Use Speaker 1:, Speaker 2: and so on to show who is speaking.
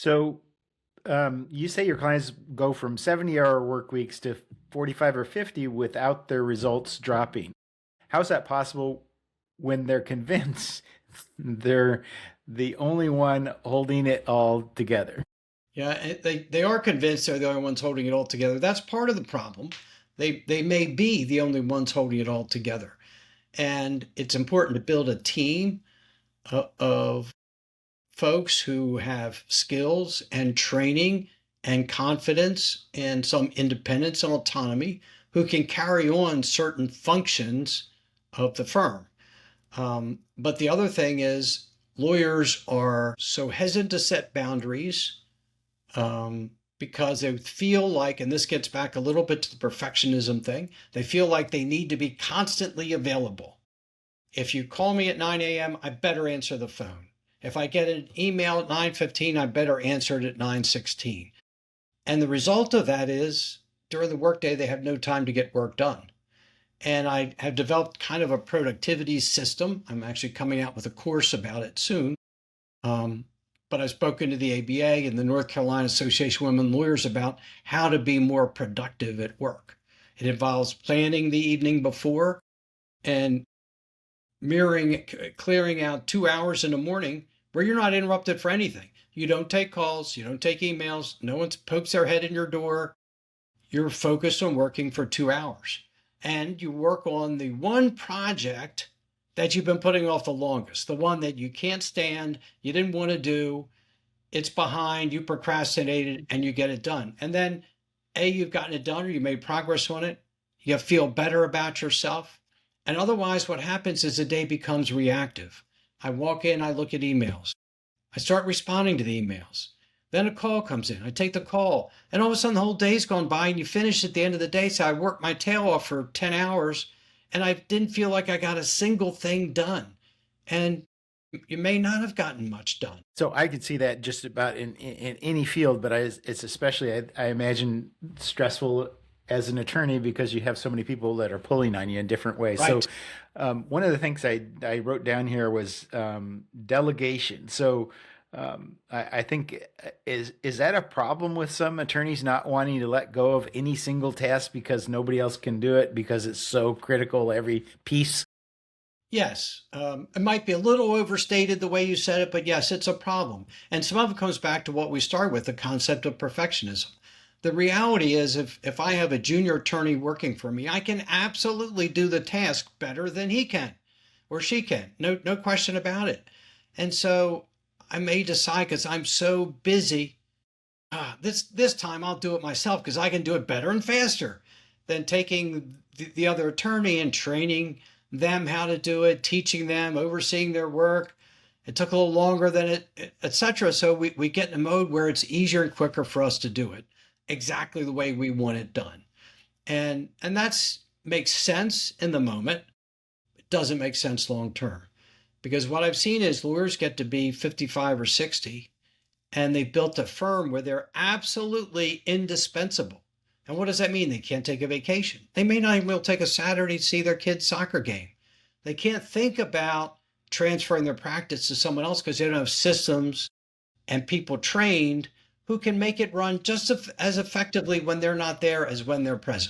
Speaker 1: So you say your clients go from 70-hour work weeks to 45 or 50 without their results dropping. How's that possible when they're convinced they're the only one holding it all together?
Speaker 2: Yeah, and they are convinced they're the only ones holding it all together. That's part of the problem. They may be the only ones holding it all together. And it's important to build a team of folks who have skills and training and confidence and some independence and autonomy who can carry on certain functions of the firm. But the other thing is, lawyers are so hesitant to set boundaries because they feel like, and this gets back a little bit to the perfectionism thing, they feel like they need to be constantly available. If you call me at 9 a.m., I better answer the phone. If I get an email at 9:15, I better answer it at 9:16. And the result of that is during the workday, they have no time to get work done. And I have developed kind of a productivity system. I'm actually coming out with a course about it soon. Um, but I've spoken to the ABA and the North Carolina Association of Women Lawyers about how to be more productive at work. It involves planning the evening before and clearing out 2 hours in the morning where you're not interrupted for anything. You don't take calls, you don't take emails, no one pokes their head in your door. You're focused on working for 2 hours. And you work on the one project that you've been putting off the longest, the one that you can't stand, you didn't want to do, it's behind, you procrastinated, and you get it done. And then, A, you've gotten it done or you made progress on it, you feel better about yourself. And otherwise, what happens is the day becomes reactive. I walk in, I look at emails, I start responding to the emails. Then a call comes in. I take the call. And all of a sudden, the whole day's gone by, and you finish at the end of the day. So I worked my tail off for 10 hours, and I didn't feel like I got a single thing done. And you may not have gotten much done.
Speaker 1: So I could see that just about in any field, but it's especially, I imagine, stressful as an attorney because you have so many people that are pulling on you in different ways. So
Speaker 2: Right.
Speaker 1: one of the things I wrote down here was delegation. So I think is that a problem with some attorneys not wanting to let go of any single task because nobody else can do it because it's so critical, every piece?
Speaker 2: Yes, it might be a little overstated the way you said it, but yes, it's a problem. And some of it comes back to what we started with, the concept of perfectionism. The reality is, if I have a junior attorney working for me, I can absolutely do the task better than he can or she can. No question about it. And so I may decide because I'm so busy, this time I'll do it myself because I can do it better and faster than taking the other attorney and training them how to do it, teaching them, overseeing their work. It took a little longer than it, etc. So we get in a mode where it's easier and quicker for us to do it exactly the way we want it done. And that's makes sense in the moment. It doesn't make sense long term. Because what I've seen is lawyers get to be 55 or 60 and they've built a firm where they're absolutely indispensable. And what does that mean? They can't take a vacation. They may not even be able to take a Saturday to see their kid's soccer game. They can't think about transferring their practice to someone else because they don't have systems and people trained who can make it run just as effectively when they're not there as when they're present.